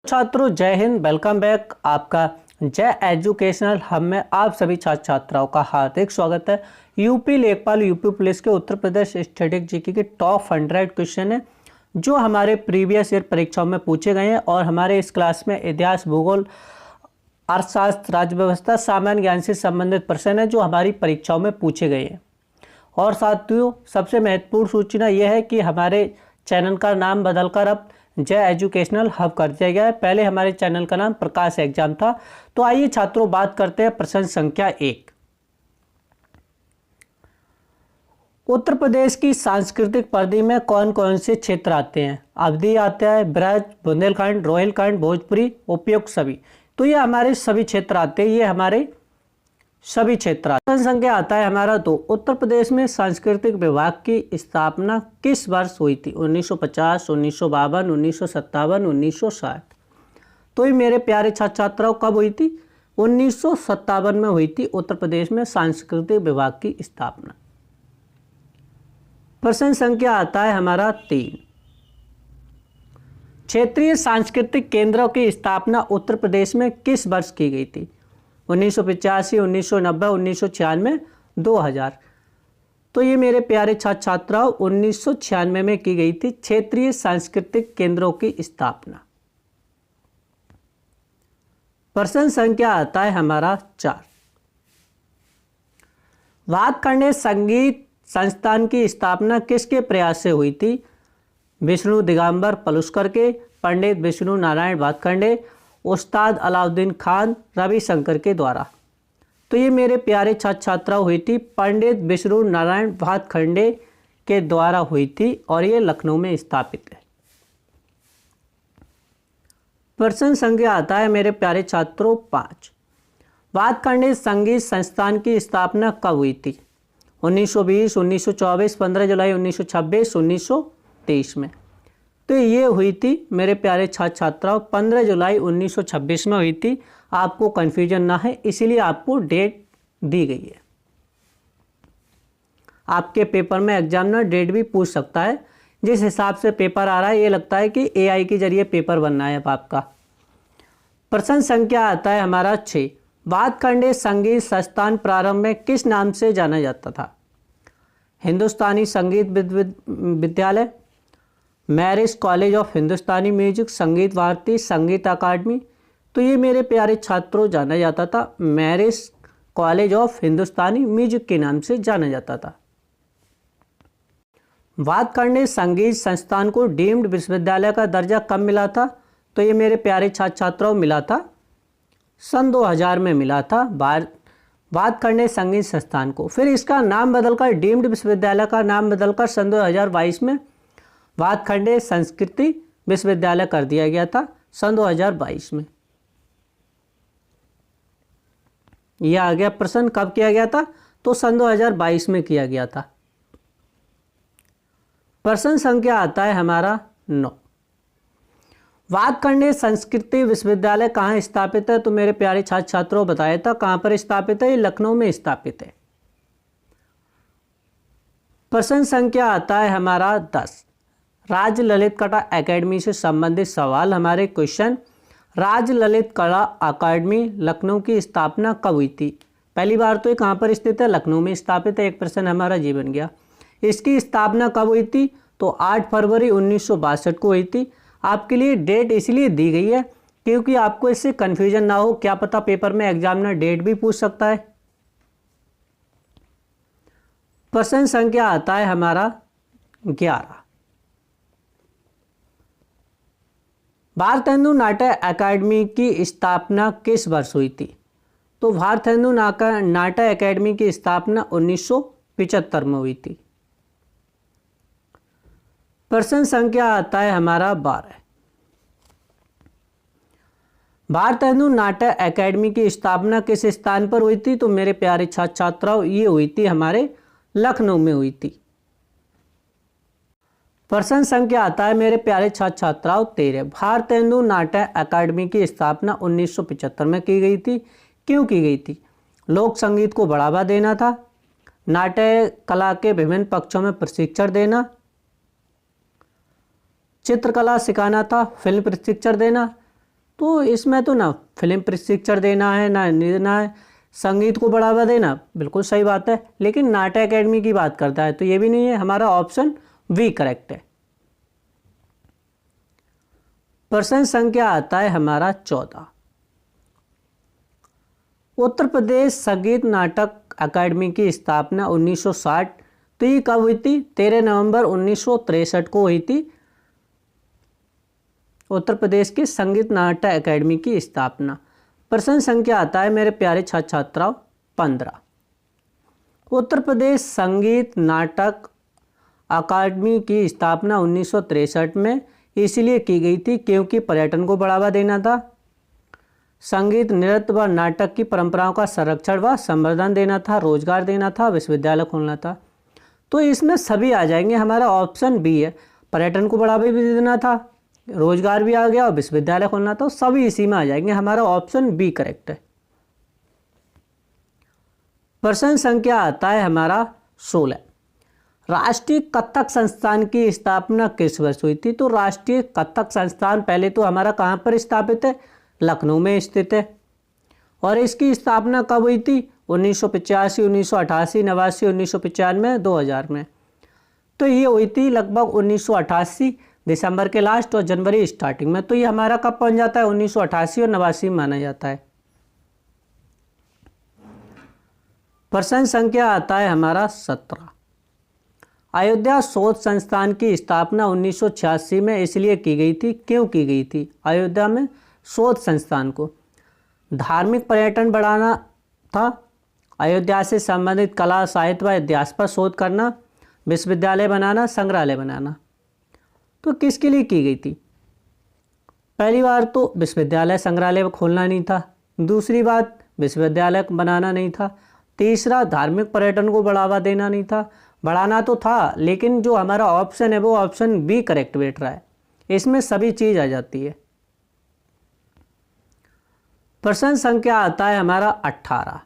छात्रों जय Hind, welcome back. आपका जय एजुकेशनल हब में आप सभी छात्र छात्राओं का हार्दिक स्वागत है। यूपी लेखपाल यूपी पुलिस के उत्तर प्रदेश स्टैटिक जीके के टॉप 100 क्वेश्चन है जो हमारे प्रीवियस ईयर परीक्षाओं में पूछे गए हैं और हमारे इस क्लास में इतिहास, भूगोल, अर्थशास्त्र, राज्य व्यवस्था, सामान्य ज्ञान से संबंधित प्रश्न है जो हमारी परीक्षाओं में पूछे गए हैं। और साथियों, सबसे महत्वपूर्ण सूचना यह है कि हमारे चैनल का नाम बदलकर अब जय एजुकेशनल हब कर दिया गया है। पहले हमारे चैनल का नाम प्रकाश एग्जाम था। तो आइए छात्रों बात करते हैं प्रश्न संख्या 1। उत्तर प्रदेश की सांस्कृतिक परिधि में कौन कौन से क्षेत्र आते हैं? अवधी आता है, ब्रज, बुंदेलखंड, रोहिलखंड, भोजपुरी, उपयुक्त सभी। तो ये हमारे सभी क्षेत्र आते हैं, ये हमारे सभी क्षेत्र। प्रश्न संख्या आता है हमारा 2। उत्तर प्रदेश में सांस्कृतिक विभाग की स्थापना किस वर्ष हुई थी? 1950, 1952, 1957, 1960। तो ये मेरे प्यारे छात्र छात्राओं कब हुई थी? 1957 में हुई थी उत्तर प्रदेश में सांस्कृतिक विभाग की स्थापना। प्रश्न संख्या आता है हमारा 3। क्षेत्रीय सांस्कृतिक केंद्रों की स्थापना उत्तर प्रदेश में किस वर्ष की गई थी? 1985, 1990, 1996, 2000। तो ये मेरे प्यारे छात्र छात्राओं 1996 में की गई थी क्षेत्रीय सांस्कृतिक केंद्रों की स्थापना। प्रश्न संख्या आता है हमारा 4। भातखंडे संगीत संस्थान की स्थापना किसके प्रयास से हुई थी? विष्णु दिगंबर पलुस्कर के, पंडित विष्णु नारायण भातखंडे, उस्ताद अलाउद्दीन खान, रविशंकर के द्वारा। तो ये मेरे प्यारे छात्र छात्राओं हुई थी पंडित विष्णु नारायण भातखंडे के द्वारा हुई थी और ये लखनऊ में स्थापित है। प्रश्न संख्या आता है मेरे प्यारे छात्रों 5। भातखंडे संगीत संस्थान की स्थापना कब हुई थी? 1920, 1924, 15 जुलाई 1926, 1923 में। तो ये हुई थी मेरे प्यारे छात्र छात्राओं 15 जुलाई 1926 में हुई थी। आपको कन्फ्यूजन ना है इसलिए आपको डेट दी गई है। आपके पेपर में एग्जामिनर डेट भी पूछ सकता है। जिस हिसाब से पेपर आ रहा है ये लगता है कि एआई के जरिए पेपर बनना है अब आपका। प्रश्न संख्या आता है हमारा 6। भातखंडे संगीत संस्थान प्रारंभ में किस नाम से जाना जाता था? हिंदुस्तानी संगीत विद्यालय, marriage college of Hindustani music, संगीत भारती, संगीत अकादमी। तो ये मेरे प्यारे छात्रों जाना जाता था marriage college of Hindustani music के नाम से जाना जाता था। भातखंडे संगीत संस्थान को डीम्ड विश्वविद्यालय का दर्जा कब मिला था? तो ये मेरे प्यारे छात्र छात्राओं मिला था सन 2000 में मिला था भातखंडे संगीत संस्थान को। फिर इसका नाम बदलकर डीम्ड विश्वविद्यालय का नाम बदलकर सन 2022 में भातखंडे संस्कृति विश्वविद्यालय कर दिया गया था सन 2022 में। यह आ गया प्रश्न कब किया गया था? तो सन 2022 में किया गया था। प्रश्न संख्या आता है हमारा 9। भातखंडे संस्कृति विश्वविद्यालय कहाँ स्थापित है? तो मेरे प्यारे छात्र छात्रों बताया था कहाँ पर स्थापित है। ये लखनऊ में स्थापित है। प्रश्न संख्या आता है हमारा 10। राज्य ललित कला एकेडमी से संबंधित सवाल हमारे क्वेश्चन। राज्य ललित कला अकादमी लखनऊ की स्थापना कब हुई थी? पहली बार तो ये कहाँ पर स्थित है? लखनऊ में स्थापित है। एक प्रश्न हमारा जी बन गया। इसकी स्थापना कब हुई थी? तो 8 फरवरी 1962 को हुई थी। आपके लिए डेट इसलिए दी गई है क्योंकि आपको इससे कन्फ्यूजन ना हो। क्या पता पेपर में एग्जामिनर डेट भी पूछ सकता है। प्रश्न संख्या आता है हमारा 11। भारतेंदु नाट्य अकादमी की स्थापना किस वर्ष हुई थी? तो भारतेंदु नाट्य अकादमी की स्थापना 1975 में हुई थी। प्रश्न संख्या आता है हमारा 12। भारतेंदु नाट्य अकादमी की स्थापना किस स्थान पर हुई थी? तो मेरे प्यारे छात्र छात्राओं ये हुई थी हमारे लखनऊ में हुई थी। प्रश्न संख्या आता है मेरे प्यारे छात्र छात्राओं 13। भारतेंदु नाट्य अकादमी की स्थापना 1975 में की गई थी। क्यों की गई थी? लोक संगीत को बढ़ावा देना था, नाट्य कला के विभिन्न पक्षों में प्रशिक्षण देना, चित्रकला सिखाना था, फिल्म प्रशिक्षण देना, तो इसमें तो ना फिल्म प्रशिक्षण देना है ना देना है, संगीत को बढ़ावा देना, बिल्कुल सही बात है। लेकिन नाट्य एकेडमी की बात करता है तो ये भी नहीं है, हमारा ऑप्शन बी करेक्ट है। प्रश्न संख्या आता है हमारा 14। उत्तर प्रदेश संगीत नाटक अकादमी की स्थापना 1960, तो ये कब हुई थी? 13 नवंबर 1963 को हुई थी उत्तर प्रदेश की संगीत नाटक अकादमी की स्थापना। प्रश्न संख्या आता है मेरे प्यारे छात्र छात्राओं 15। उत्तर प्रदेश संगीत नाटक अकादमी की स्थापना 1963 में इसलिए की गई थी क्योंकि पर्यटन को बढ़ावा देना था, संगीत नृत्य व नाटक की परंपराओं का संरक्षण व संवर्धन देना था, रोजगार देना था, विश्वविद्यालय खोलना था। तो इसमें सभी आ जाएंगे, हमारा ऑप्शन बी है। पर्यटन को बढ़ावा भी देना था, रोजगार भी आ गया और विश्वविद्यालय खोलना था, सभी इसी में आ जाएंगे, हमारा ऑप्शन बी करेक्ट है। प्रश्न संख्या आता है हमारा 16। राष्ट्रीय कथक संस्थान की स्थापना किस वर्ष हुई थी? तो राष्ट्रीय कथक संस्थान पहले तो हमारा कहाँ पर स्थापित है? लखनऊ में स्थित है। और इसकी स्थापना कब हुई थी? 1985, 1988, 89, 1995, 2000 में। तो ये हुई थी लगभग 1988 दिसंबर के लास्ट और जनवरी स्टार्टिंग में। तो ये हमारा कब पहुंच जाता है? 1988 और 89 माना जाता है। प्रश्न संख्या आता है हमारा 17। अयोध्या शोध संस्थान की स्थापना 1986 में इसलिए की गई थी, क्यों की गई थी? अयोध्या में शोध संस्थान को धार्मिक पर्यटन बढ़ाना था, अयोध्या से संबंधित कला साहित्य व इतिहास पर शोध करना, विश्वविद्यालय बनाना, संग्रहालय बनाना। तो किसके लिए की गई थी? पहली बार तो विश्वविद्यालय संग्रहालय खोलना नहीं था, दूसरी बात विश्वविद्यालय बनाना नहीं था, तीसरा धार्मिक पर्यटन को बढ़ावा देना नहीं था। बढ़ाना तो था, लेकिन जो हमारा ऑप्शन है वो ऑप्शन बी करेक्ट बैठ रहा है, इसमें सभी चीज आ जाती है। प्रश्न संख्या आता है हमारा 18।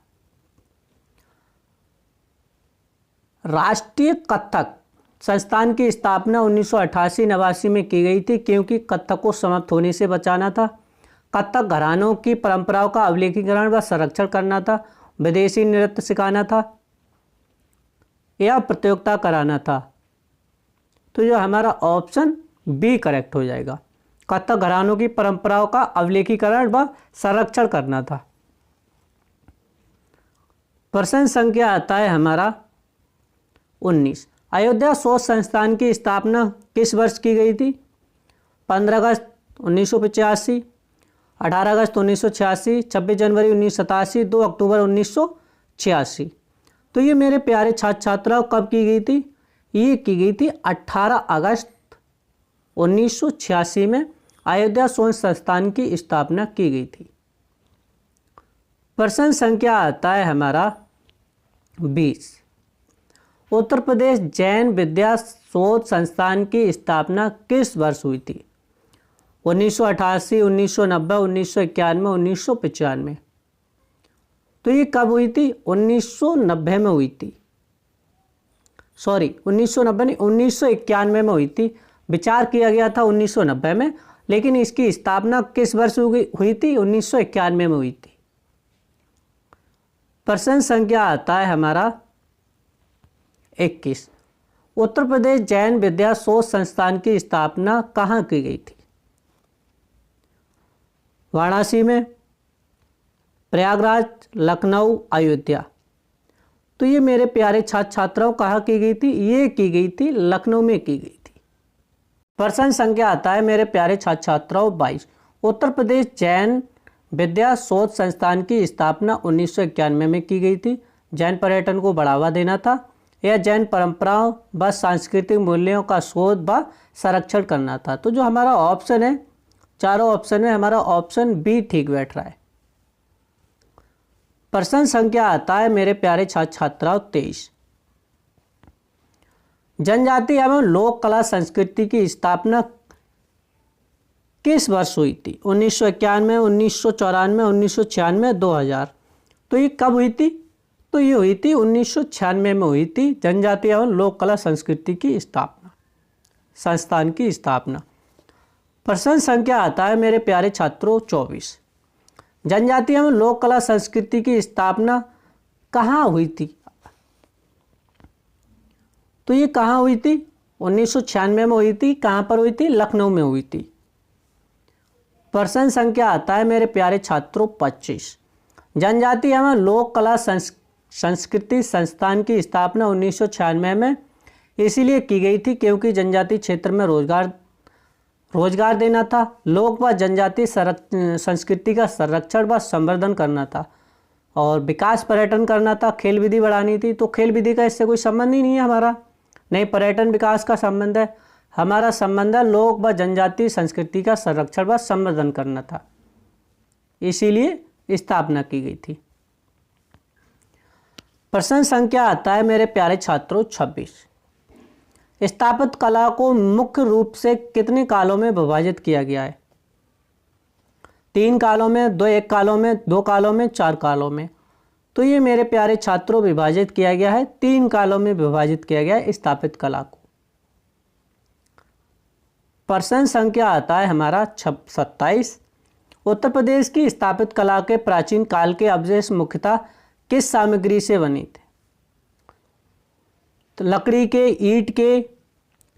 राष्ट्रीय कथक संस्थान की स्थापना 1988-89 में की गई थी क्योंकि कथक को समाप्त होने से बचाना था, कथक घरानों की परंपराओं का अवलेखीकरण व संरक्षण करना था, विदेशी नृत्य सिखाना था या प्रतियोगिता कराना था। तो जो हमारा ऑप्शन बी करेक्ट हो जाएगा, कथक घरानों की परंपराओं का अवलेखीकरण व संरक्षण करना था। प्रश्न संख्या आता है हमारा 19। अयोध्या शोध संस्थान की स्थापना किस वर्ष की गई थी? 15 अगस्त 1985, 18 अगस्त 1986, 26 जनवरी 1987, 2 अक्टूबर 1986। तो ये मेरे प्यारे छात्र छात्राओं कब की गई थी? ये की गई थी 18 अगस्त 1986 में अयोध्या शोध संस्थान की स्थापना की गई थी। प्रश्न संख्या आता है हमारा 20। उत्तर प्रदेश जैन विद्या शोध संस्थान की स्थापना किस वर्ष हुई थी? 1988, 1990, 1991, 1995। तो ये कब हुई थी? 1990 में हुई थी, सॉरी 1990 नहीं, 1991 में हुई थी। विचार किया गया था 1990 में, लेकिन इसकी स्थापना किस वर्ष हुई थी? 1991 में हुई थी। प्रश्न संख्या आता है हमारा 21। उत्तर प्रदेश जैन विद्या शोध संस्थान की स्थापना कहाँ की गई थी? वाराणसी में, प्रयागराज, लखनऊ, अयोध्या। तो ये मेरे प्यारे छात्र छात्राओं कहाँ की गई थी? ये की गई थी लखनऊ में की गई थी। प्रश्न संख्या आता है मेरे प्यारे छात्र छात्राओं 22। उत्तर प्रदेश जैन विद्या शोध संस्थान की स्थापना 1991 में की गई थी। जैन पर्यटन को बढ़ावा देना था या जैन परंपराओं व सांस्कृतिक मूल्यों का शोध व संरक्षण करना था। तो जो हमारा ऑप्शन है, चारों ऑप्शन में हमारा ऑप्शन बी ठीक बैठ रहा है। प्रश्न संख्या आता है मेरे प्यारे छात्र छात्राओं 23। जनजाति एवं लोक कला संस्कृति की स्थापना किस वर्ष हुई थी? 1991, 1994, 1996, 2000। तो ये कब हुई थी? तो ये हुई थी 1996 में हुई थी जनजाति एवं लोक कला संस्कृति की स्थापना, संस्थान की स्थापना। प्रश्न संख्या आता है मेरे प्यारे छात्रों 24। जनजातीय एवं लोक कला संस्कृति की स्थापना कहाँ हुई थी? तो ये कहाँ हुई थी? 1996 में हुई थी। कहाँ पर हुई थी? लखनऊ में हुई थी। प्रश्न संख्या आता है मेरे प्यारे छात्रों 25। जनजातीय एवं लोक कला संस्कृति संस्थान की स्थापना 1996 में इसीलिए की गई थी क्योंकि जनजातीय क्षेत्र में रोजगार देना था, लोक व जनजातीय संस्कृति का संरक्षण व संवर्धन करना था और विकास पर्यटन करना था, खेल विधि बढ़ानी थी। तो खेल विधि का इससे कोई संबंध ही नहीं है हमारा, नहीं पर्यटन विकास का संबंध है, हमारा संबंध है लोक व जनजातीय संस्कृति का संरक्षण व संवर्धन करना था, इसीलिए स्थापना की गई थी। प्रश्न संख्या आता है मेरे प्यारे छात्रों 26। स्थापत्य कला को मुख्य रूप से कितने कालों में विभाजित किया गया है? 3 कालों में, 1 कालों में, 2 कालों में, 4 कालों में। तो ये मेरे प्यारे छात्रों विभाजित किया गया है, 3 कालों में विभाजित किया गया है स्थापित कला को। प्रश्न संख्या आता है हमारा 27। उत्तर प्रदेश की स्थापित कला के प्राचीन काल के अवशेष मुख्यतः किस सामग्री से बने थे? तो लकड़ी के, ईंट के,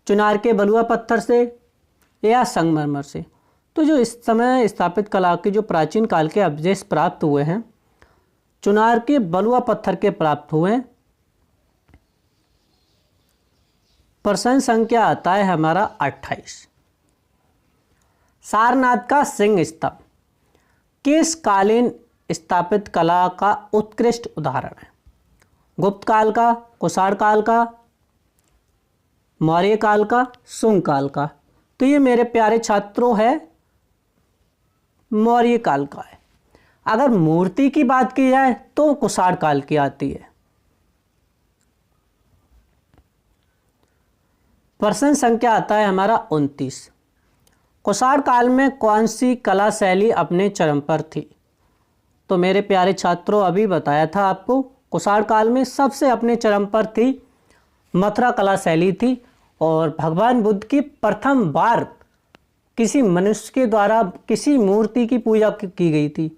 चुनार के बलुआ पत्थर से या संगमरमर से। तो जो इस समय स्थापित कला के जो प्राचीन काल के अवशेष प्राप्त हुए हैं, चुनार के, बलुआ पत्थर के प्राप्त हुए हैं। प्रश्न संख्या आता है हमारा 28। सारनाथ का सिंह स्तंभ किस कालीन स्थापित कला का उत्कृष्ट उदाहरण है? गुप्त काल का, कुषाण काल का, मौर्य काल का, शुंग काल का। तो ये मेरे प्यारे छात्रों है मौर्य काल का है। अगर मूर्ति की बात की जाए तो कुषाण काल की आती है। प्रश्न संख्या आता है हमारा 29। कुषाण काल में कौन सी कला शैली अपने चरम पर थी? तो मेरे प्यारे छात्रों अभी बताया था आपको, कुषाण काल में सबसे अपने चरम पर थी मथुरा कला शैली थी और भगवान बुद्ध की प्रथम बार किसी मनुष्य के द्वारा किसी मूर्ति की पूजा की गई थी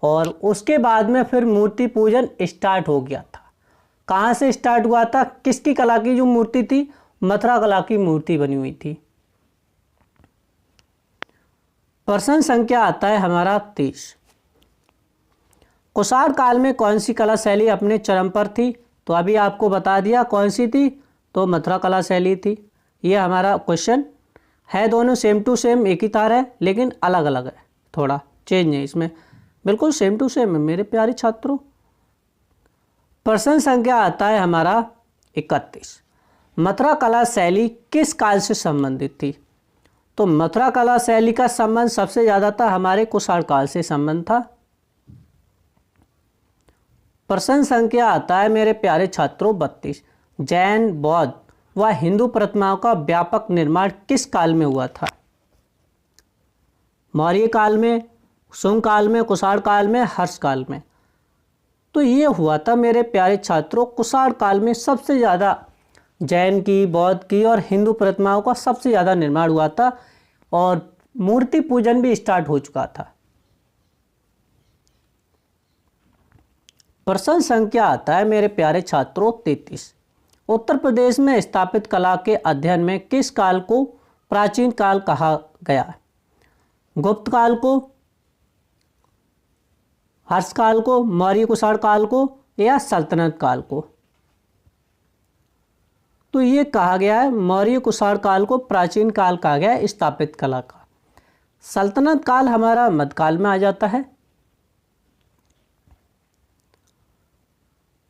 और उसके बाद में फिर मूर्ति पूजन स्टार्ट हो गया था। कहाँ से स्टार्ट हुआ था? किसकी कला की जो मूर्ति थी? मथुरा कला की मूर्ति बनी हुई थी। प्रश्न संख्या आता है हमारा 30। कुषाण काल में कौन सी कला शैली अपने चरम पर थी? तो अभी आपको बता दिया कौन सी थी, तो मथुरा कला शैली थी। ये हमारा क्वेश्चन है, दोनों सेम टू सेम एक ही तार है लेकिन अलग अलग है, थोड़ा चेंज है इसमें, बिल्कुल सेम टू सेम है मेरे प्यारे छात्रों। प्रश्न संख्या आता है हमारा 31। मथुरा कला शैली किस काल से संबंधित थी? तो मथुरा कला शैली का संबंध सबसे ज़्यादा था हमारे कुषाण काल से संबंध था। प्रश्न संख्या आता है मेरे प्यारे छात्रों 32। जैन, बौद्ध व हिंदू प्रतिमाओं का व्यापक निर्माण किस काल में हुआ था? मौर्य काल में, शुंग काल में, कुषाण काल में, हर्ष काल में। तो ये हुआ था मेरे प्यारे छात्रों कुषाण काल में सबसे ज़्यादा जैन की, बौद्ध की और हिंदू प्रतिमाओं का सबसे ज़्यादा निर्माण हुआ था और मूर्ति पूजन भी स्टार्ट हो चुका था। प्रश्न संख्या आता है मेरे प्यारे छात्रों 33। उत्तर प्रदेश में स्थापित कला के अध्ययन में किस काल को प्राचीन काल कहा गया है? गुप्त काल को, हर्ष काल को, मौर्य कुषाण काल को या सल्तनत काल को? तो ये कहा गया है मौर्य कुषाण काल को प्राचीन काल कहा गया है स्थापित कला का। सल्तनत काल हमारा मध्यकाल में आ जाता है।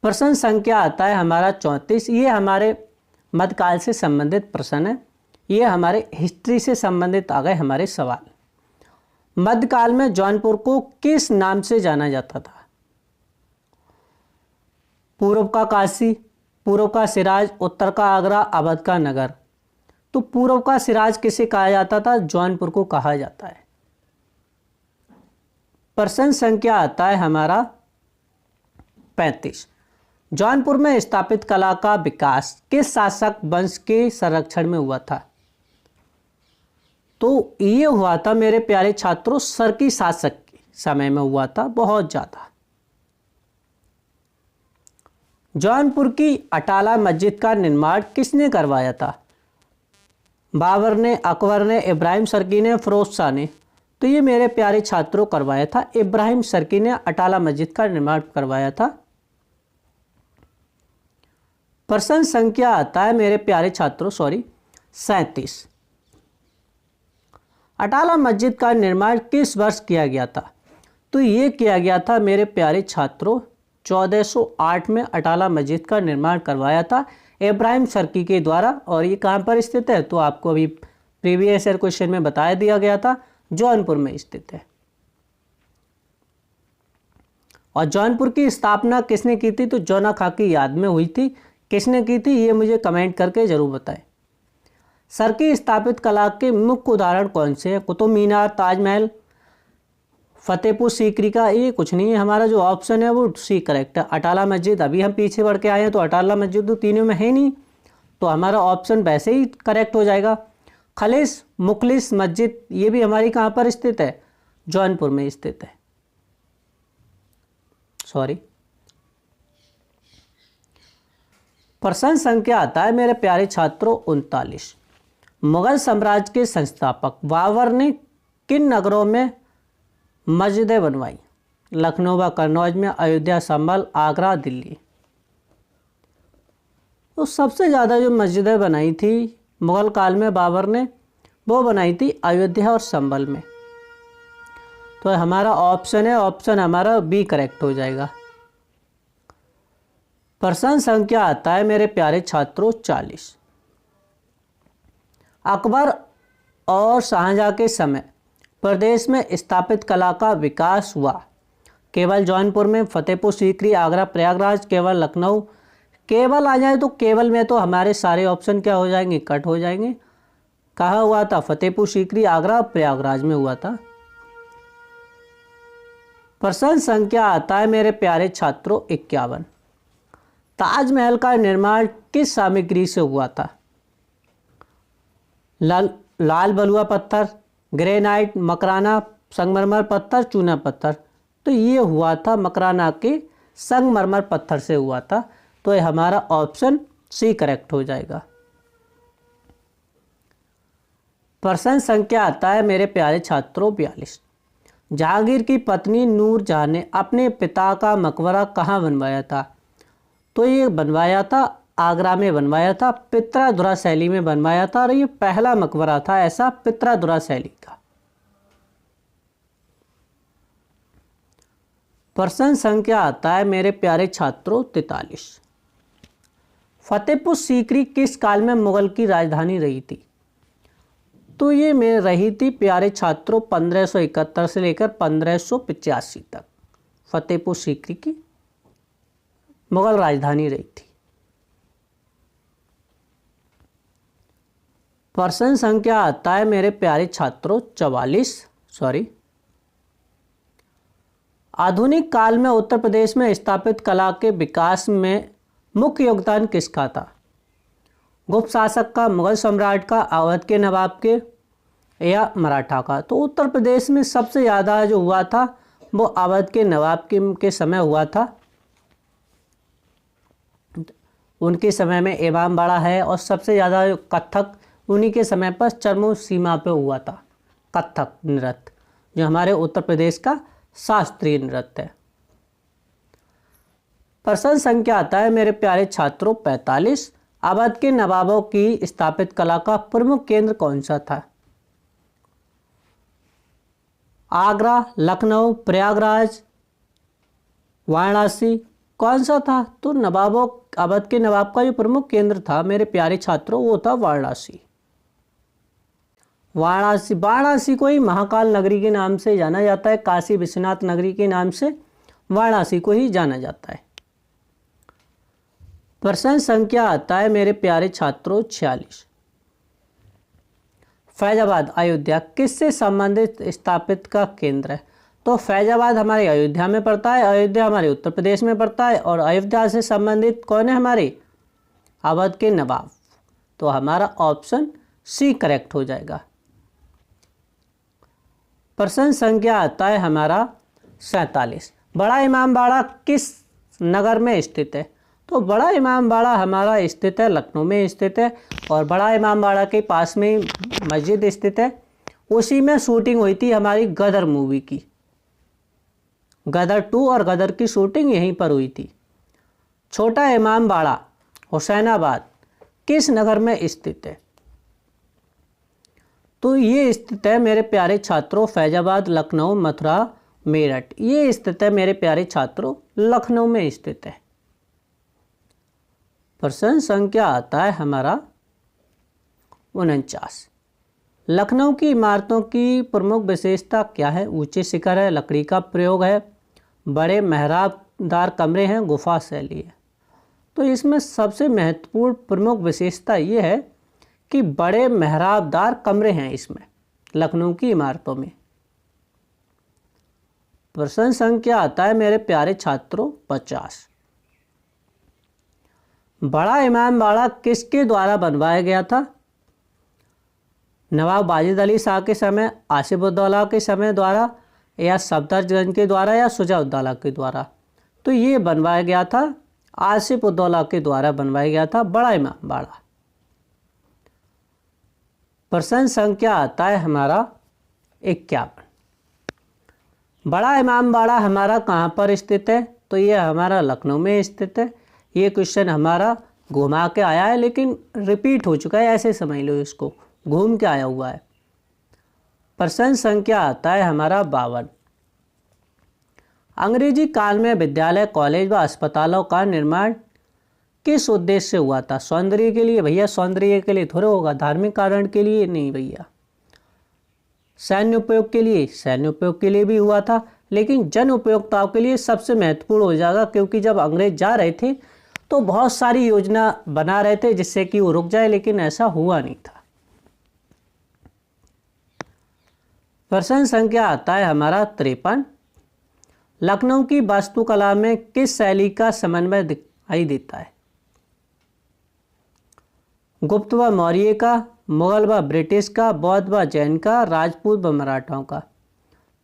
प्रश्न संख्या आता है हमारा 34। ये हमारे मध्यकाल से संबंधित प्रश्न है, ये हमारे हिस्ट्री से संबंधित आ गए हमारे सवाल। मध्यकाल में जौनपुर को किस नाम से जाना जाता था? पूर्व का काशी, पूर्व का सिराज, उत्तर का आगरा, अवध का नगर। तो पूर्व का सिराज किसे कहा जाता था? जौनपुर को कहा जाता है। प्रश्न संख्या आता है हमारा 35। जौनपुर में स्थापित कला का विकास किस शासक वंश के संरक्षण में हुआ था? तो ये हुआ था मेरे प्यारे छात्रों सर की शासक के समय में हुआ था बहुत ज़्यादा। जौनपुर की अटाला मस्जिद का निर्माण किसने करवाया था? बाबर ने, अकबर ने, इब्राहिम सरकी ने, फिरोज शाह ने। तो ये मेरे प्यारे छात्रों करवाया था इब्राहिम सरकी ने अटाला मस्जिद का निर्माण करवाया था। प्रश्न संख्या आता है मेरे प्यारे छात्रों 37। अटाला मस्जिद का निर्माण किस वर्ष किया गया था? तो ये किया गया था मेरे प्यारे छात्रों 1408 में अटाला मस्जिद का निर्माण करवाया था इब्राहिम सरकी के द्वारा। और ये कहाँ पर स्थित है? तो आपको अभी प्रीवियस ईयर क्वेश्चन में बता दिया गया था, जौनपुर में स्थित है। और जौनपुर की स्थापना किसने की थी? तो जौना खां की याद में हुई थी। किसने की थी ये मुझे कमेंट करके जरूर बताएं। सर की स्थापित कला के मुख्य उदाहरण कौन से हैं? कुतुब मीनार, ताजमहल, फतेहपुर सीकरी का? ये कुछ नहीं है, हमारा जो ऑप्शन है वो सी करेक्ट है। अटाला मस्जिद, अभी हम पीछे बढ़ के आए हैं तो अटाला मस्जिद तो तीनों में है नहीं, तो हमारा ऑप्शन वैसे ही करेक्ट हो जाएगा। खलिस मुखलिस मस्जिद, ये भी हमारी कहाँ पर स्थित है? जौनपुर में स्थित है। प्रश्न संख्या आता है मेरे प्यारे छात्रों 39। मुगल साम्राज्य के संस्थापक बाबर ने किन नगरों में मस्जिदें बनवाई? लखनऊ व कन्नौज में, अयोध्या, संभल, आगरा, दिल्ली। तो सबसे ज़्यादा जो मस्जिदें बनाई थी मुगल काल में बाबर ने, वो बनाई थी अयोध्या और संभल में। तो हमारा ऑप्शन है, ऑप्शन हमारा बी करेक्ट हो जाएगा। प्रश्न संख्या आता है मेरे प्यारे छात्रों 40। अकबर और शाहजहां के समय प्रदेश में स्थापित कला का विकास हुआ? केवल जौनपुर में, फतेहपुर सीकरी, आगरा, प्रयागराज, केवल लखनऊ। केवल आ जाए तो केवल में तो हमारे सारे ऑप्शन क्या हो जाएंगे? कट हो जाएंगे। कहाँ हुआ था? फतेहपुर सीकरी, आगरा, प्रयागराज में हुआ था। प्रश्न संख्या आता है मेरे प्यारे छात्रों 51। ताजमहल का निर्माण किस सामग्री से हुआ था? लाल बलुआ पत्थर, ग्रेनाइट, मकराना, संगमरमर पत्थर, चूना पत्थर। तो ये हुआ था मकराना के संगमरमर पत्थर से हुआ था। तो ये हमारा ऑप्शन सी करेक्ट हो जाएगा। प्रश्न संख्या आता है मेरे प्यारे छात्रों 42। जहांगीर की पत्नी नूरजहां ने अपने पिता का मकबरा कहाँ बनवाया था? तो ये बनवाया था आगरा में बनवाया था, पित्राधुरा शैली में बनवाया था। और ये पहला मकबरा था ऐसा पित्राधुरा शैली का। प्रश्न संख्या आता है मेरे प्यारे छात्रों 43। फतेहपुर सीकरी किस काल में मुगल की राजधानी रही थी? तो ये में रही थी प्यारे छात्रों 1571 से लेकर 1585 तक फतेहपुर सीकरी की मुगल राजधानी रही थी। प्रश्न संख्या आता है मेरे प्यारे छात्रों 44। आधुनिक काल में उत्तर प्रदेश में स्थापित कला के विकास में मुख्य योगदान किसका था? गुप्त शासक का, मुगल सम्राट का, अवध के नवाब के या मराठा का? तो उत्तर प्रदेश में सबसे ज़्यादा जो हुआ था वो अवध के नवाब के समय हुआ था। उनके समय में इमाम बाड़ा है। और सबसे ज़्यादा कथक उन्हीं के समय पर चरमो सीमा पे हुआ था। कथक नृत्य जो हमारे उत्तर प्रदेश का शास्त्रीय नृत्य है। प्रश्न संख्या आता है मेरे प्यारे छात्रों 45। अवध के नवाबों की स्थापित कला का प्रमुख केंद्र कौन सा था? आगरा, लखनऊ, प्रयागराज, वाराणसी, कौन सा था? तो अवध के नवाब का जो प्रमुख केंद्र था मेरे प्यारे छात्रों वो था वाराणसी। वाराणसी को ही महाकाल नगरी के नाम से जाना जाता है। काशी विश्वनाथ नगरी के नाम से वाराणसी को ही जाना जाता है। प्रश्न संख्या आता है मेरे प्यारे छात्रों 46। फैजाबाद अयोध्या किससे संबंधित स्थापित का केंद्र है? तो फैजाबाद हमारे अयोध्या में पड़ता है। अयोध्या हमारे उत्तर प्रदेश में पड़ता है। और अयोध्या से संबंधित कौन है? हमारे अवध के नवाब। तो हमारा ऑप्शन सी करेक्ट हो जाएगा। प्रश्न संख्या आता है हमारा 47। बड़ा इमामबाड़ा किस नगर में स्थित है? तो बड़ा इमामबाड़ा हमारा स्थित है लखनऊ में स्थित है, और बड़ा इमामबाड़ा के पास में मस्जिद स्थित है। उसी में शूटिंग हुई थी हमारी गदर मूवी की। गदर 2 और गदर की शूटिंग यहीं पर हुई थी। छोटा इमामबाड़ा हुसैनाबाद किस नगर में स्थित है? तो ये स्थित है मेरे प्यारे छात्रों फैजाबाद, लखनऊ, मथुरा, मेरठ। ये स्थित है मेरे प्यारे छात्रों लखनऊ में स्थित है। प्रश्न संख्या आता है हमारा 49। लखनऊ की इमारतों की प्रमुख विशेषता क्या है? ऊंचे शिखर है, लकड़ी का प्रयोग है, बड़े मेहराबदार कमरे हैं, गुफा शैली है। तो इसमें सबसे महत्वपूर्ण प्रमुख विशेषता ये है कि बड़े मेहराबदार कमरे हैं इसमें लखनऊ की इमारतों में। प्रश्न संख्या आता है मेरे प्यारे छात्रों 50। बड़ा इमामबाड़ा किसके द्वारा बनवाया गया था? नवाब वाजिद अली शाह के समय, आसिफ उद्दौला के समय द्वारा, या सफदरजंग के द्वारा, या शुजा-उद-दौला के द्वारा? तो ये बनवाया गया था आसिफ उद्दौला के द्वारा बनवाया गया था बड़ा इमामबाड़ा। प्रश्न संख्या आता है हमारा 51। बड़ा इमामबाड़ा हमारा कहाँ पर स्थित है? तो ये हमारा लखनऊ में स्थित है। ये क्वेश्चन हमारा घुमा के आया है लेकिन रिपीट हो चुका है, ऐसे समझ लो, इसको घूम के आया हुआ है। प्रश्न संख्या आता है हमारा 52। अंग्रेजी काल में विद्यालय, कॉलेज व अस्पतालों का निर्माण किस उद्देश्य से हुआ था? सौंदर्य के लिए? भैया सौंदर्य के लिए थोड़े होगा, धार्मिक कारण के लिए नहीं भैया। सैन्य उपयोग के लिए? सैन्य उपयोग के लिए भी हुआ था, लेकिन जन उपयोगिताओं के लिए सबसे महत्वपूर्ण हो जाएगा, क्योंकि जब अंग्रेज जा रहे थे तो बहुत सारी योजना बना रहे थे जिससे कि वो रुक जाए, लेकिन ऐसा हुआ नहीं था। प्रश्न संख्या आता है हमारा 53। लखनऊ की वास्तुकला में किस शैली का समन्वय दिखाई देता है? गुप्त व मौर्य का, मुगल व ब्रिटिश का, बौद्ध व जैन का, राजपूत व मराठाओं का?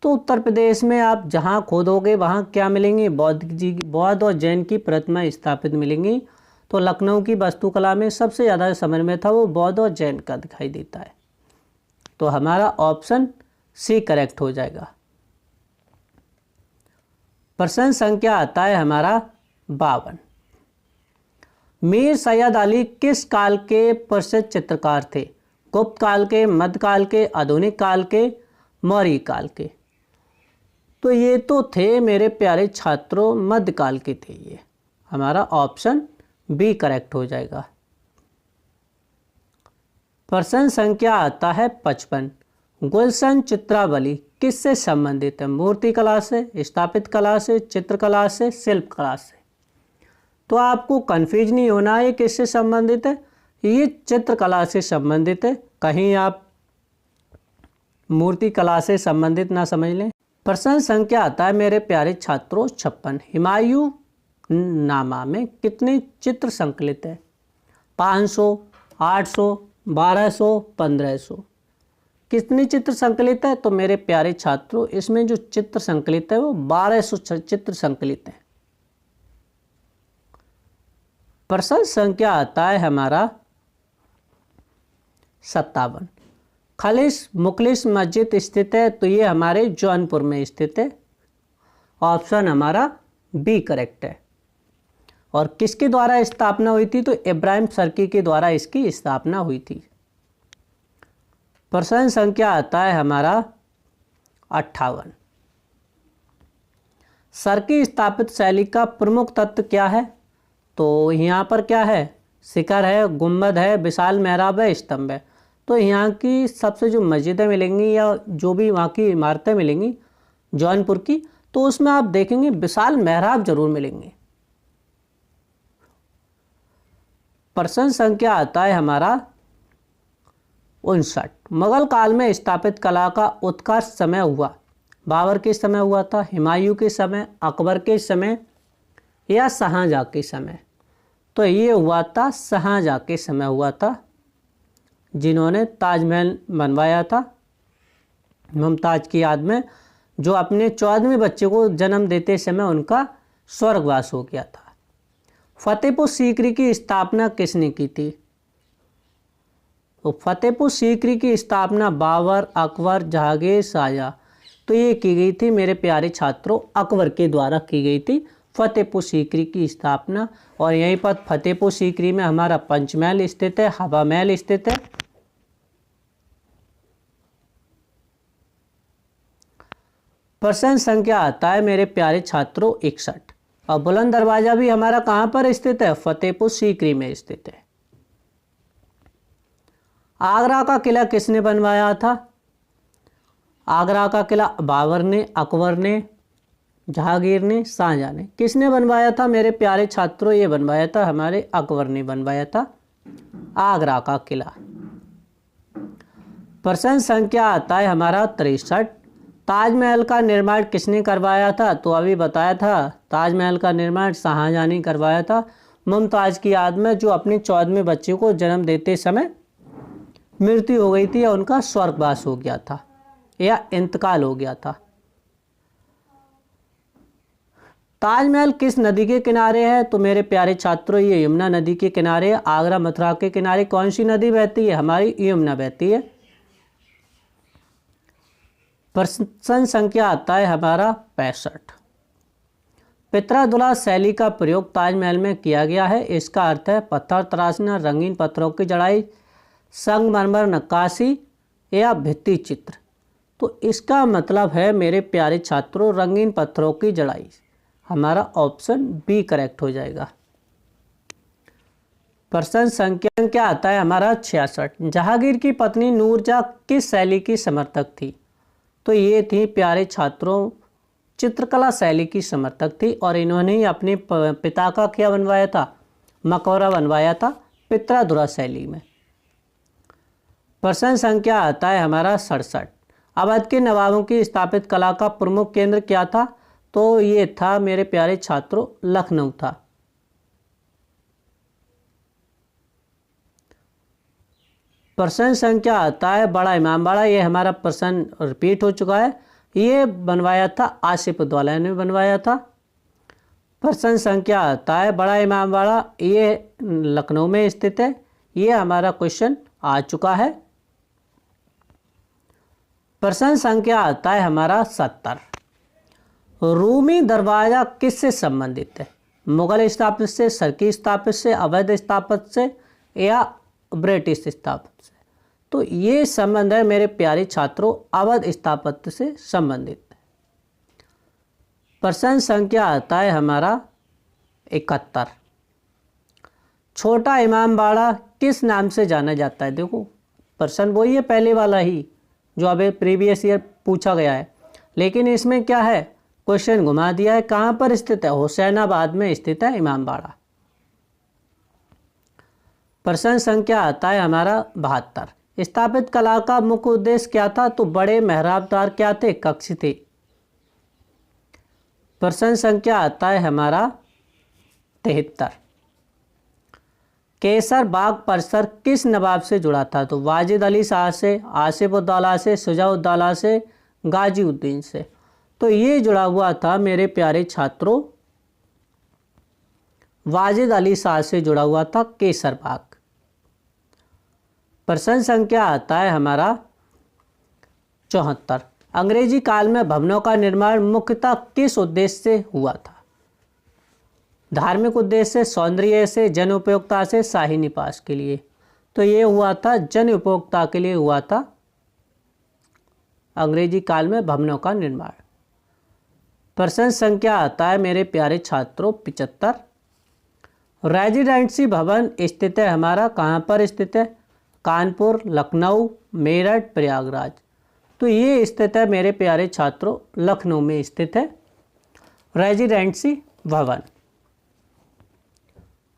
तो उत्तर प्रदेश में आप जहाँ खोदोगे वहाँ क्या मिलेंगे? बौद्ध और जैन की प्रतिमा स्थापित मिलेंगी। तो लखनऊ की वास्तुकला में सबसे ज़्यादा समन्वय था वो बौद्ध और जैन का दिखाई देता है। तो हमारा ऑप्शन सी करेक्ट हो जाएगा। प्रश्न संख्या आता है हमारा 52। मीर सैयद अली किस काल के प्रसिद्ध चित्रकार थे? गुप्त काल के, मध्यकाल के, आधुनिक काल के, मौर्य काल के? तो ये तो थे मेरे प्यारे छात्रों मध्यकाल के थे। ये हमारा ऑप्शन बी करेक्ट हो जाएगा। प्रश्न संख्या आता है 55। गुलशन चित्रावली किससे संबंधित है? मूर्तिकला से, स्थापित कला से, चित्रकला से, शिल्प कला से? तो आपको कंफ्यूज नहीं होना है किससे संबंधित है, ये चित्रकला से संबंधित है। कहीं आप मूर्तिकला से संबंधित ना समझ लें। प्रश्न संख्या आता है मेरे प्यारे छात्रों 56। हुमायूं नामा में कितने चित्र संकलित है? 500, 800, 1200, 1500? कितने चित्र संकलित है? तो मेरे प्यारे छात्रों इसमें जो चित्र संकलित है वो 1200 चित्र संकलित है। प्रश्न संख्या आता है हमारा 57। खलीस मुखलिस मस्जिद स्थित है? तो ये हमारे जौनपुर में स्थित है। ऑप्शन हमारा बी करेक्ट है। और किसके द्वारा स्थापना हुई थी? तो इब्राहिम सर्की के द्वारा इसकी स्थापना हुई थी। प्रश्न संख्या आता है हमारा 58। सर्की स्थापित शैली का प्रमुख तत्व क्या है? तो यहाँ पर क्या है? शिखर है, गुंबद है, विशाल मेहराब है, स्तंभ है। तो यहाँ की सबसे जो मस्जिदें मिलेंगी या जो भी वहाँ की इमारतें मिलेंगी जौनपुर की, तो उसमें आप देखेंगे विशाल मेहराब जरूर मिलेंगे। प्रश्न संख्या आता है हमारा 59। मुगल काल में स्थापित कला का उत्कर्ष समय हुआ? बाबर के समय हुआ था, हुमायूं के समय, अकबर के समय, या शाहजहां के समय? तो ये हुआ था शाहजहां के समय हुआ था, जिन्होंने ताजमहल बनवाया था मुमताज़ की याद में, जो अपने 14वें बच्चे को जन्म देते समय उनका स्वर्गवास हो गया था। फतेहपुर सीकरी की स्थापना किसने की थी? तो फतेहपुर सीकरी की स्थापना बाबर, अकबर, जहांगीर, शाहजहां, तो ये की गई थी मेरे प्यारे छात्रों अकबर के द्वारा की गई थी फतेहपुर सीकरी की स्थापना। और यहीं पर फतेहपुर सीकरी में हमारा पंचमहल स्थित है, हवा महल स्थित है। प्रश्न संख्या आता है मेरे प्यारे छात्रों 61। और बुलंद दरवाजा भी हमारा कहां पर स्थित है? फतेहपुर सीकरी में स्थित है। आगरा का किला किसने बनवाया था? आगरा का किला बाबर ने, अकबर ने, जहांगीर ने, शाहजहां ने। किसने बनवाया था मेरे प्यारे छात्रों? ये बनवाया था हमारे अकबर ने बनवाया था आगरा का किला। प्रश्न संख्या आता है हमारा 63। ताजमहल का निर्माण किसने करवाया था? तो अभी बताया था ताजमहल का निर्माण शाहजहां ने करवाया था मुमताज़ की याद में, जो अपने 14वें बच्चे को जन्म देते समय मृत्यु हो गई थी या उनका स्वर्गवास हो गया था या इंतकाल हो गया था। ताजमहल किस नदी के किनारे है? तो मेरे प्यारे छात्रों ये यमुना नदी के किनारे है। आगरा मथुरा के किनारे कौन सी नदी बहती है? हमारी यमुना बहती है। प्रश्न संख्या आता है हमारा 65। पितरादुला शैली का प्रयोग ताजमहल में किया गया है। इसका अर्थ है पत्थर तराशना, रंगीन पत्थरों की जड़ाई, संगमरमर नक्काशी या भित्ति चित्र। तो इसका मतलब है मेरे प्यारे छात्रों रंगीन पत्थरों की जड़ाई। हमारा ऑप्शन बी करेक्ट हो जाएगा। प्रश्न संख्या क्या आता है हमारा 66। जहांगीर की पत्नी नूरजहां किस शैली की समर्थक थी? तो ये थी प्यारे छात्रों चित्रकला शैली की समर्थक थी। और इन्होंने ही अपने पिता का क्या बनवाया था? मकबरा बनवाया था पितरादुला शैली में। प्रश्न संख्या आता है हमारा 67। अवध के नवाबों की स्थापित कला का प्रमुख केंद्र क्या था? तो ये था मेरे प्यारे छात्रों लखनऊ था। प्रश्न संख्या आता है बड़ा इमामबाड़ा। ये हमारा प्रश्न रिपीट हो चुका है। ये बनवाया था आसिफ उद्दौला ने बनवाया था। प्रश्न संख्या आता है बड़ा इमामबाड़ा, ये लखनऊ में स्थित है। ये हमारा क्वेश्चन आ चुका है। प्रश्न संख्या आता है हमारा 70। रूमी दरवाजा किससे संबंधित है? मुगल स्थापत्य से, शर्की स्थापत्य से, अवध स्थापत्य से या ब्रिटिश स्थापत्य से? तो ये संबंध है मेरे प्यारे छात्रों अवध स्थापत्य से संबंधित है। प्रश्न संख्या आता है हमारा 71। छोटा इमामबाड़ा किस नाम से जाना जाता है? देखो प्रश्न वही है पहले वाला ही जो अभी प्रीवियस ईयर पूछा गया है, लेकिन इसमें क्या है क्वेश्चन घुमा दिया है। कहाँ पर स्थित है? हुसैनाबाद में स्थित है इमामबाड़ा। प्रश्न संख्या आता है हमारा 72। स्थापित कला का मुख्य उद्देश्य क्या था? तो बड़े मेहराबदार क्या थे? कक्ष थे। प्रश्न संख्या आता है हमारा 73। केसर बाग परिसर किस नवाब से जुड़ा था? तो वाजिद अली शाह से, आसिफ उद्दौला से, शुजा-उद-दौला से, गाजी-उद्दीन से। तो ये जुड़ा हुआ था मेरे प्यारे छात्रों वाजिद अली शाह से जुड़ा हुआ था केसर बाग। प्रश्न संख्या आता है हमारा 74। अंग्रेजी काल में भवनों का निर्माण मुख्यतः किस उद्देश्य से हुआ था? धार्मिक उद्देश्य से, सौंदर्य से, जन उपयोगिता से, शाही निवास के लिए। तो ये हुआ था जन उपयोगिता के लिए हुआ था अंग्रेजी काल में भवनों का निर्माण। प्रश्न संख्या आता है मेरे प्यारे छात्रों 75। रेजिडेंसी भवन स्थित है हमारा कहाँ पर स्थित है? कानपुर, लखनऊ, मेरठ, प्रयागराज। तो ये स्थित है मेरे प्यारे छात्रों लखनऊ में स्थित है रेजिडेंसी भवन।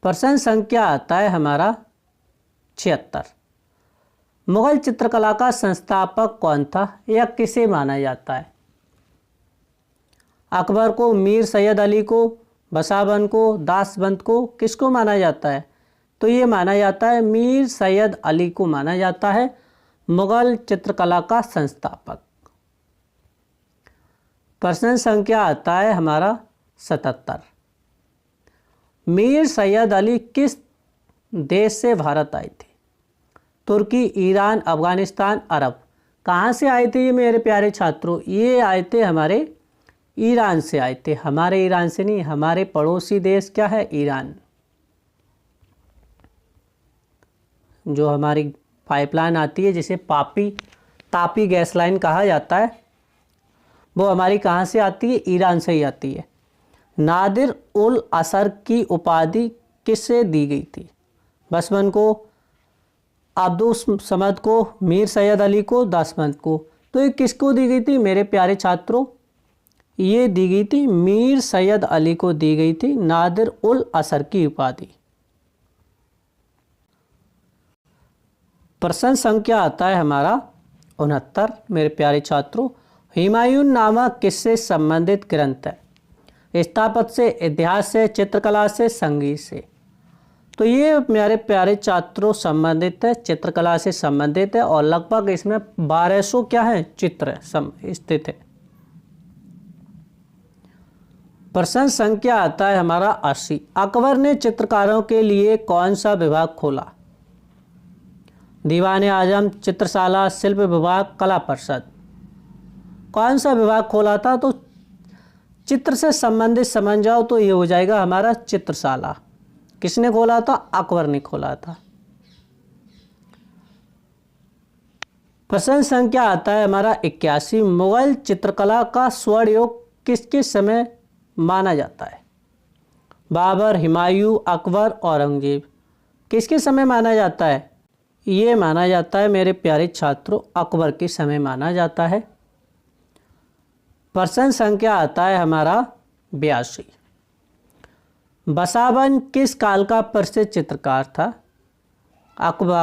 प्रश्न संख्या आता है हमारा 76। मुगल चित्रकला का संस्थापक कौन था या किसे माना जाता है? अकबर को, मीर सैयद अली को, बसावन को, दासबंद को, किसको माना जाता है? तो ये माना जाता है मीर सैयद अली को माना जाता है मुगल चित्रकला का संस्थापक। प्रश्न संख्या आता है हमारा 77। मीर सैयद अली किस देश से भारत आए थे? तुर्की, ईरान, अफगानिस्तान, अरब। कहाँ से आए थे ये मेरे प्यारे छात्रों? ये आए थे हमारे ईरान से आए थे। हमारे ईरान से नहीं, हमारे पड़ोसी देश क्या है? ईरान। जो हमारी पाइपलाइन आती है जिसे तापी गैस लाइन कहा जाता है, वो हमारी कहाँ से आती है? ईरान से ही आती है। नादिर उल असर की उपाधि किससे दी गई थी? बसमन को, अब्दुल समद को, मीर सैयद अली को, दासमंद को। तो ये किसको दी गई थी मेरे प्यारे छात्रों? ये दी गई थी मीर सैयद अली को दी गई थी नादिर उल असर की उपाधि। प्रश्न संख्या आता है हमारा 69 मेरे प्यारे छात्रों। हुमायूं नामा किससे संबंधित ग्रंथ है? स्थापत्य से, इतिहास से, चित्रकला से, संगीत से। तो ये मेरे प्यारे छात्रों संबंधित है, चित्रकला से संबंधित है और लगभग इसमें 1200 क्या है? चित्र स्थित है। प्रश्न संख्या आता है हमारा 80। अकबर ने चित्रकारों के लिए कौन सा विभाग खोला? दीवान आजम, चित्रशाला, शिल्प विभाग, कला परिषद। कौन सा विभाग खोला था? तो चित्र से संबंधित समझ जाओ तो ये हो जाएगा हमारा चित्रशाला। किसने खोला था? अकबर ने खोला था। प्रश्न संख्या आता है हमारा 81। मुगल चित्रकला का स्वर्ण युग किसके समय माना जाता है? बाबर, हुमायूं, अकबर, औरंगजेब। किसके समय माना जाता है? ये माना जाता है मेरे प्यारे छात्रों अकबर के समय माना जाता है। प्रश्न संख्या आता है हमारा 82। बसावन किस काल का प्रसिद्ध चित्रकार था?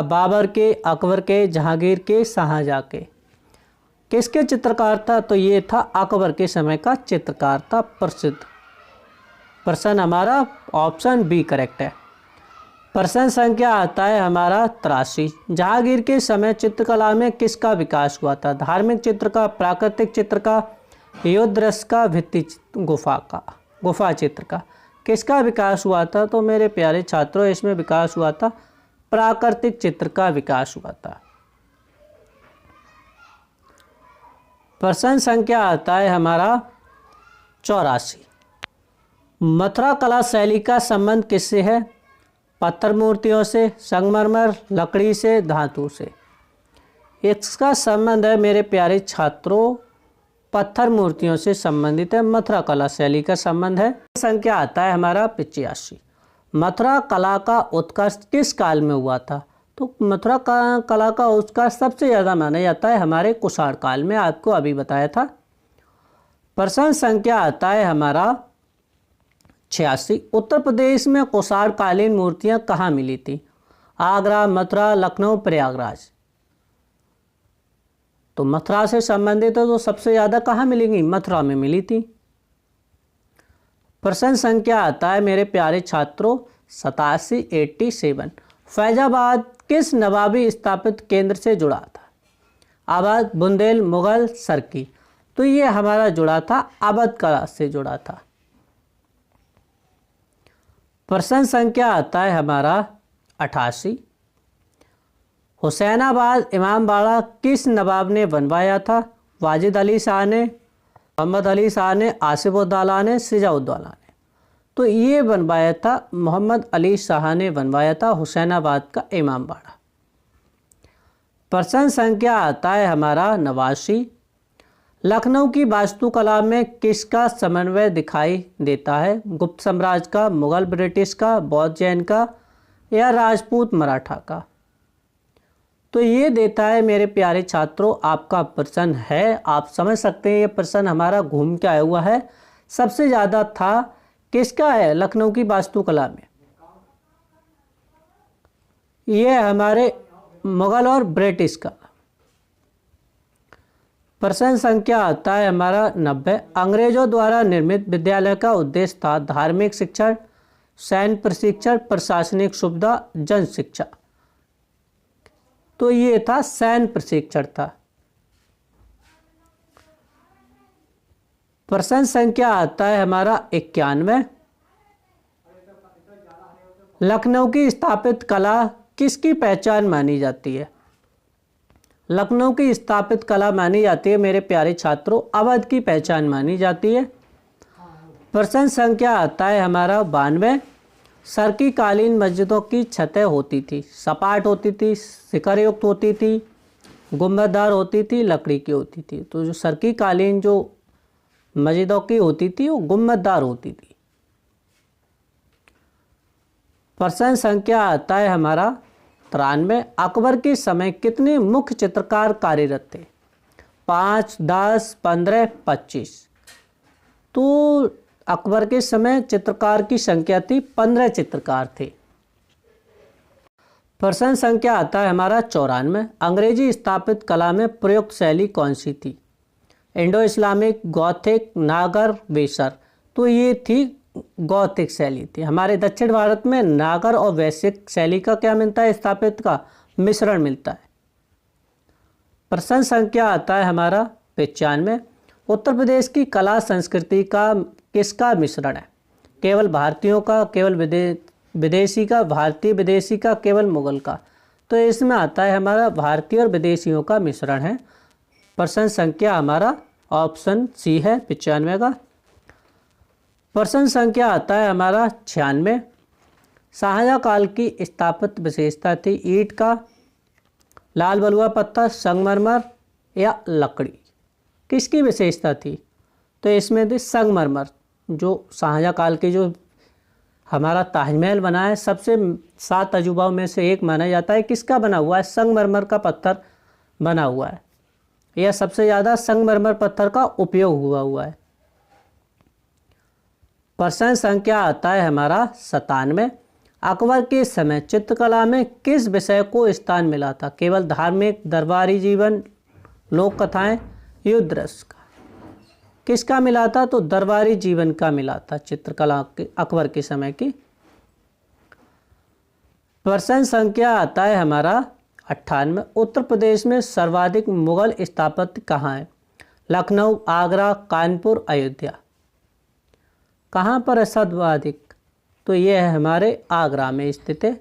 बाबर के, अकबर के, जहांगीर के, शाहजहां के। किसके चित्रकार था? तो ये था अकबर के समय का चित्रकार था प्रसिद्ध। प्रश्न हमारा ऑप्शन बी करेक्ट है। प्रश्न संख्या आता है हमारा 83। जहांगीर के समय चित्रकला में किसका विकास हुआ था? धार्मिक चित्र का, प्राकृतिक चित्र का, युद्ध रस का, भित्ति गुफा चित्र का। किसका विकास हुआ था? तो मेरे प्यारे छात्रों इसमें विकास हुआ था प्राकृतिक चित्र का विकास हुआ था। प्रश्न संख्या आता है हमारा 84। मथुरा कला शैली का संबंध किससे है? पत्थर मूर्तियों से, संगमरमर, लकड़ी से, धातु से। इसका संबंध है मेरे प्यारे छात्रों पत्थर मूर्तियों से संबंधित है। मथुरा कला शैली का संबंध है। संख्या आता है हमारा 85। मथुरा कला का उत्कर्ष किस काल में हुआ था? तो मथुरा कला का उत्कर्ष सबसे ज़्यादा माना जाता है हमारे कुषाण काल में, आपको अभी बताया था। प्रश्न संख्या आता है हमारा 86। उत्तर प्रदेश में कुषाण कालीन मूर्तियां कहाँ मिली थी? आगरा, मथुरा, लखनऊ, प्रयागराज। तो मथुरा से संबंधित है तो सबसे ज़्यादा कहाँ मिलेंगी? मथुरा में मिली थी। प्रश्न संख्या आता है मेरे प्यारे छात्रों 87। फैजाबाद किस नवाबी स्थापित केंद्र से जुड़ा था? अवध, बुंदेल, मुगल, सरकी। तो ये हमारा जुड़ा था अवध कला से जुड़ा था। प्रश्न संख्या आता है हमारा 88। हुसैनाबाद इमामबाड़ा किस नवाब ने बनवाया था? वाजिद अली शाह ने, मोहम्मद अली शाह ने, आसिफउद्दौला ने, सिराजुद्दौला ने। तो ये बनवाया था मोहम्मद अली शाह ने बनवाया था हुसैनाबाद का इमामबाड़ा। प्रश्न संख्या आता है हमारा 89। लखनऊ की वास्तुकला में किसका समन्वय दिखाई देता है? गुप्त साम्राज्य का, मुगल ब्रिटिश का, बौद्ध जैन का या राजपूत मराठा का। तो ये देता है मेरे प्यारे छात्रों आपका प्रश्न है। आप समझ सकते हैं ये प्रश्न हमारा घूम के आया हुआ है। सबसे ज़्यादा था किसका है लखनऊ की वास्तुकला में? ये हमारे मुगल और ब्रिटिश का। प्रश्न संख्या आता है हमारा 90। अंग्रेजों द्वारा निर्मित विद्यालय का उद्देश्य था धार्मिक शिक्षण, सैन्य प्रशिक्षण, प्रशासनिक सुविधा, जन शिक्षा। तो ये था सैन्य प्रशिक्षण था। प्रश्न संख्या आता है हमारा 91। लखनऊ की स्थापित कला किसकी पहचान मानी जाती है? लखनऊ की स्थापित कला मानी जाती है मेरे प्यारे छात्रों, अवध की पहचान मानी जाती है। प्रश्न संख्या आता है हमारा 92। सरकी कालीन मस्जिदों की छतें होती थी, सपाट होती थी, शिखर युक्त होती थी, गुंबददार होती थी, लकड़ी की होती थी। तो जो सरकी कालीन जो मस्जिदों की होती थी वो गुंबददार होती थी। प्रश्न संख्या आता है हमारा 93। अकबर के समय कितने मुख्य चित्रकार कार्यरत थे? 5, 10, 15, 25। तो अकबर के समय चित्रकार की संख्या थी 15 चित्रकार थे। प्रश्न संख्या आता है हमारा 94। अंग्रेजी स्थापित कला में प्रयुक्त शैली कौन सी थी? इंडो इस्लामिक, गॉथिक, नागर, वेसर। तो ये थी गॉथिक शैली थी। हमारे दक्षिण भारत में नागर और वैश्विक शैली का क्या मिलता है? स्थापित का मिश्रण मिलता है। प्रश्न संख्या आता है हमारा 95। उत्तर प्रदेश की कला संस्कृति का किसका मिश्रण है? केवल भारतीयों का, केवल विदेशी का, भारतीय विदेशी का, केवल मुगल का? तो इसमें आता है हमारा भारतीय और विदेशियों का मिश्रण है। प्रश्न संख्या हमारा ऑप्शन सी है 95 का। प्रश्न संख्या आता है हमारा 96। शाहजहाँ काल की स्थापत्य विशेषता थी ईंट का, लाल बलुआ पत्थर, संगमरमर या लकड़ी? किसकी विशेषता थी? तो इसमें थी संगमरमर। जो शाहजहाँ काल की जो हमारा ताजमहल बना है सबसे 7 अजूबाओं में से एक माना जाता है। किसका बना हुआ है? संगमरमर का पत्थर बना हुआ है। यह सबसे ज़्यादा संगमरमर पत्थर का उपयोग हुआ है। प्रश्न संख्या आता है हमारा 97। अकबर के समय चित्रकला में किस विषय को स्थान मिला था? केवल धार्मिक, दरबारी जीवन, लोक कथाएं, युद्ध रस का? किसका मिला था? तो दरबारी जीवन का मिला था चित्रकला के अकबर के समय की। प्रश्न संख्या आता है हमारा 98। उत्तर प्रदेश में सर्वाधिक मुगल स्थापत्य कहाँ है? लखनऊ, आगरा, कानपुर, अयोध्या? कहाँ पर है सर्वाधिक? तो ये है हमारे आगरा में स्थित है।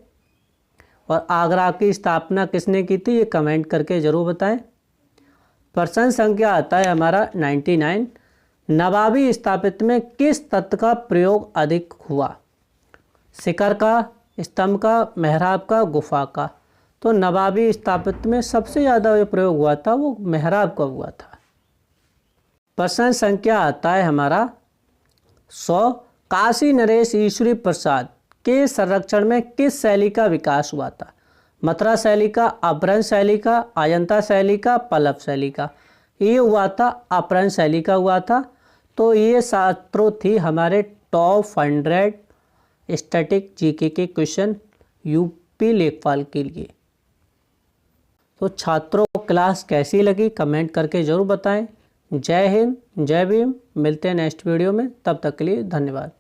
और आगरा की स्थापना किसने की थी? ये कमेंट करके ज़रूर बताएं। प्रश्न संख्या आता है हमारा 99। नवाबी स्थापत्य में किस तत्व का प्रयोग अधिक हुआ? शिखर का, स्तंभ का, मेहराब का, गुफा का? तो नवाबी स्थापत्य में सबसे ज़्यादा जो प्रयोग हुआ था वो मेहराब का हुआ था। प्रश्न संख्या आता है हमारा 100। काशी नरेश ईश्वरी प्रसाद के संरक्षण में किस शैली का विकास हुआ था? मथुरा शैली का, अपभ्रंश शैली का, अजंता शैली का, पल्लव शैली का? ये हुआ था अपभ्रंश शैली का हुआ था। तो ये छात्रों थी हमारे टॉप 100 स्टैटिक जीके के क्वेश्चन यूपी लेखपाल के लिए। तो छात्रों क्लास कैसी लगी कमेंट करके ज़रूर बताएं। जय हिंद, जय भीम। मिलते हैं नेक्स्ट वीडियो में, तब तक के लिए धन्यवाद।